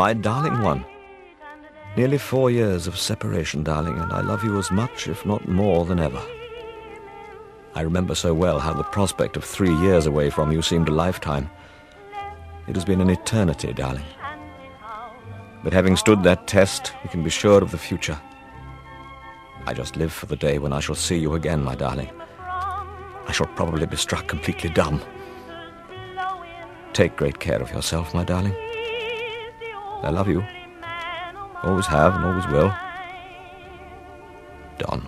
My darling one. Nearly 4 years of separation, darling, and I love you as much, if not more, than ever. I remember so well how the prospect of 3 years away from you seemed a lifetime. It has been an eternity, darling. But having stood that test, we can be sure of the future. I just live for the day when I shall see you again, my darling. I shall probably be struck completely dumb. Take great care of yourself, my darling. I love you. Always have and always will. Don.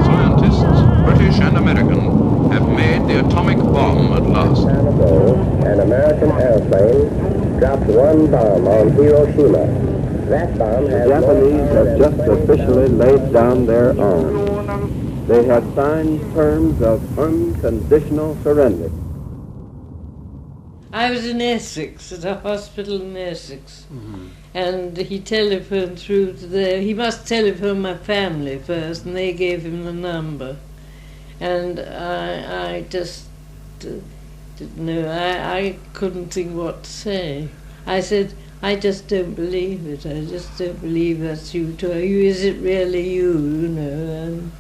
Scientists, British and American, have made the atomic bomb at last. An American airplane dropped one bomb on Hiroshima. That bomb has... The Japanese have just officially laid down their arms. They have signed terms of unconditional surrender. I was in Essex, at a hospital in Essex, and he telephoned through to there. He must telephone my family first, and they gave him the number. And I just didn't know. I couldn't think what to say. I said, I just don't believe it. I just don't believe that's you. Is it really you, you know?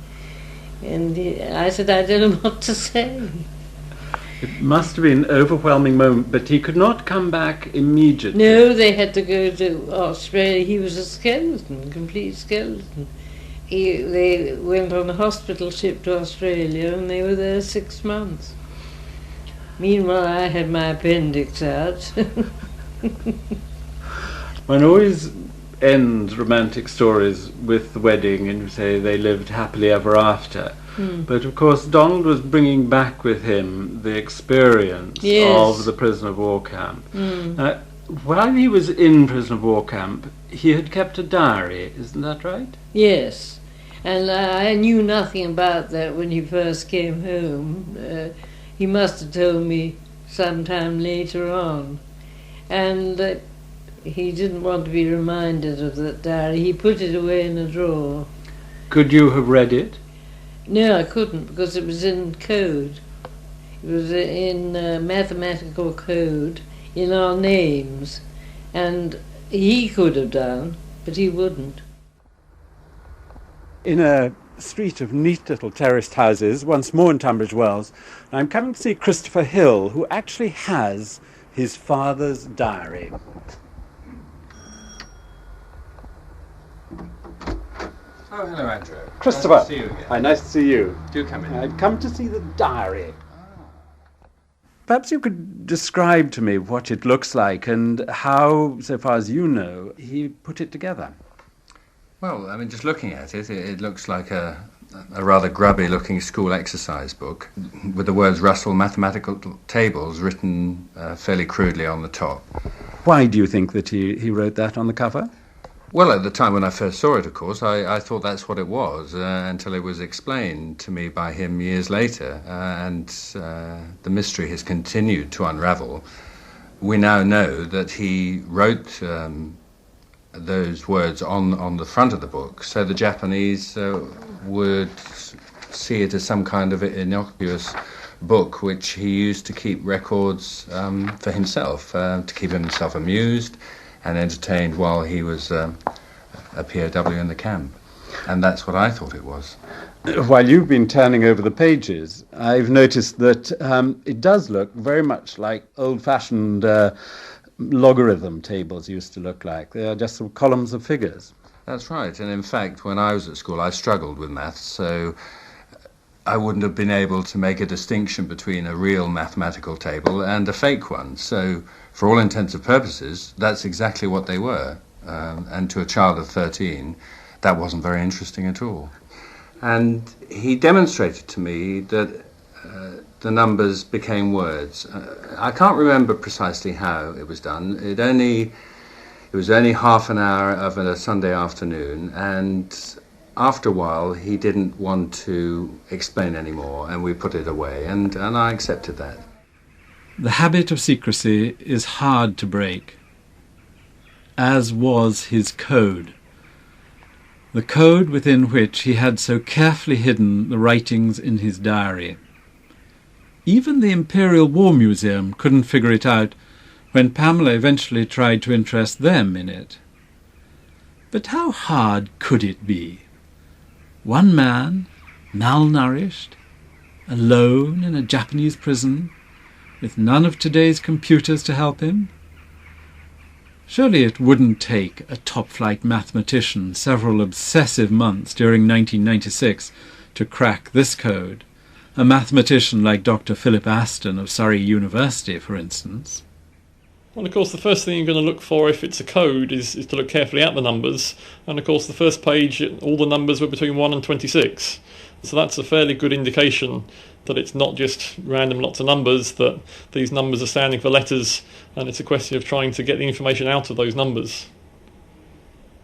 And I said, I don't know what to say. It must have been an overwhelming moment, but he could not come back immediately. No, they had to go to Australia. He was a skeleton, complete skeleton. They went on a hospital ship to Australia, and they were there 6 months. Meanwhile, I had my appendix out. One always ends romantic stories with the wedding and you say they lived happily ever after. But of course Donald was bringing back with him the experience of the prisoner of war camp. While he was in prisoner of war camp, he had kept a diary, isn't that right? Yes, and I knew nothing about that when he first came home. He must have told me sometime later on. And he didn't want to be reminded of that diary. He put it away in a drawer. Could you have read it? No, I couldn't, because it was in code. It was in mathematical code, in our names. And he could have done, but he wouldn't. In a street of neat little terraced houses, once more in Tunbridge Wells, I'm coming to see Christopher Hill, who actually has his father's diary. Oh, hello, Andrew. Christopher. Nice to see you again. Hi, nice to see you. Do come in. I've come to see the diary. Perhaps you could describe to me what it looks like and how, so far as you know, he put it together. Well, I mean, just looking at it, it looks like a rather grubby-looking school exercise book with the words Russell Mathematical Tables written fairly crudely on the top. Why do you think that he wrote that on the cover? Well, at the time when I first saw it, of course, I thought that's what it was, until it was explained to me by him years later, and the mystery has continued to unravel. We now know that he wrote those words on the front of the book, so the Japanese would see it as some kind of innocuous book which he used to keep records for himself, to keep himself amused and entertained while he was a POW in the camp. And that's what I thought it was. While you've been turning over the pages, I've noticed that it does look very much like old-fashioned logarithm tables used to look like. They are just some columns of figures. That's right. And in fact, when I was at school, I struggled with maths, so I wouldn't have been able to make a distinction between a real mathematical table and a fake one. So for all intents and purposes, that's exactly what they were. And to a child of 13, that wasn't very interesting at all. And he demonstrated to me that the numbers became words. I can't remember precisely how it was done. It was only half an hour of a Sunday afternoon, and after a while he didn't want to explain anymore, and we put it away, and I accepted that. The habit of secrecy is hard to break, as was his code. the code within which he had so carefully hidden the writings in his diary. Even the Imperial War Museum couldn't figure it out when Pamela eventually tried to interest them in it. But how hard could it be? One man, malnourished, alone in a Japanese prison, with none of today's computers to help him? Surely it wouldn't take a top-flight mathematician several obsessive months during 1996 to crack this code. A mathematician like Dr. Philip Aston of Surrey University, for instance. Well, of course, the first thing you're going to look for if it's a code is to look carefully at the numbers. And of course, the first page, all the numbers were between 1 and 26. So that's a fairly good indication that it's not just random lots of numbers, that these numbers are standing for letters, and it's a question of trying to get the information out of those numbers.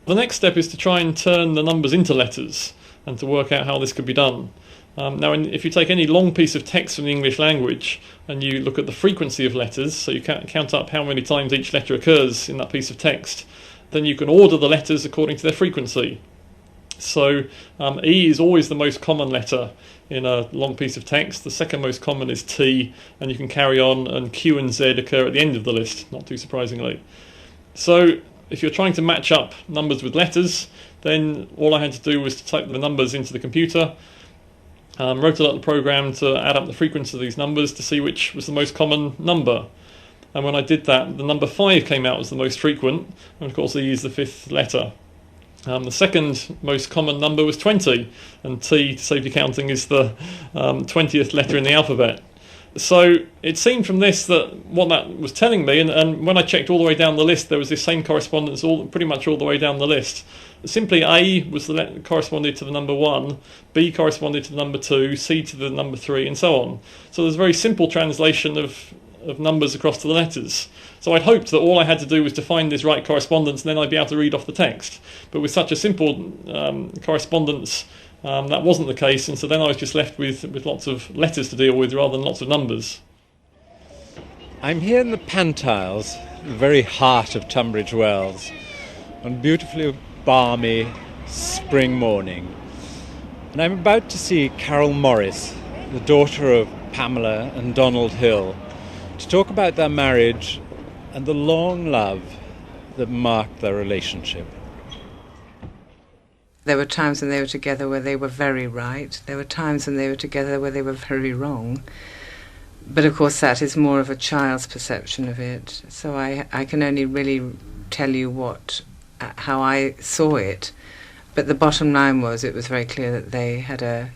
The next step is to try and turn the numbers into letters, and to work out how this could be done. Now, if you take any long piece of text from the English language and you look at the frequency of letters, so you count up how many times each letter occurs in that piece of text, then you can order the letters according to their frequency. So E is always the most common letter in a long piece of text. The second most common is T, and you can carry on, and Q and Z occur at the end of the list, not too surprisingly. So if you're trying to match up numbers with letters, then all I had to do was to type the numbers into the computer, wrote a little program to add up the frequency of these numbers to see which was the most common number. And when I did that, the number 5 came out as the most frequent, and of course E is the 5th letter. The second most common number was 20, and T, to save you counting, is the 20th letter in the alphabet. So it seemed from this that what that was telling me, and when I checked all the way down the list, there was this same correspondence pretty much all the way down the list. Simply A was corresponded to the number 1, B corresponded to the number 2, C to the number 3, and so on. So there's a very simple translation of numbers across to the letters. So I'd hoped that all I had to do was to find this right correspondence, and then I'd be able to read off the text. But with such a simple correspondence, that wasn't the case, and so then I was just left with lots of letters to deal with rather than lots of numbers. I'm here in the Pantiles, the very heart of Tunbridge Wells, on a beautifully balmy spring morning. And I'm about to see Carol Morris, the daughter of Pamela and Donald Hill, to talk about their marriage and the long love that marked their relationship. There were times when they were together where they were very right. There were times when they were together where they were very wrong. But of course that is more of a child's perception of it. So I can only really tell you how I saw it. But the bottom line was, it was very clear that they had a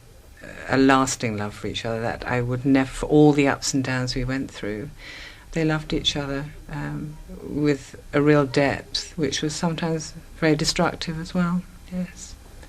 lasting love for each other, that I would never, for all the ups and downs we went through, they loved each other with a real depth, which was sometimes very destructive as well, yes.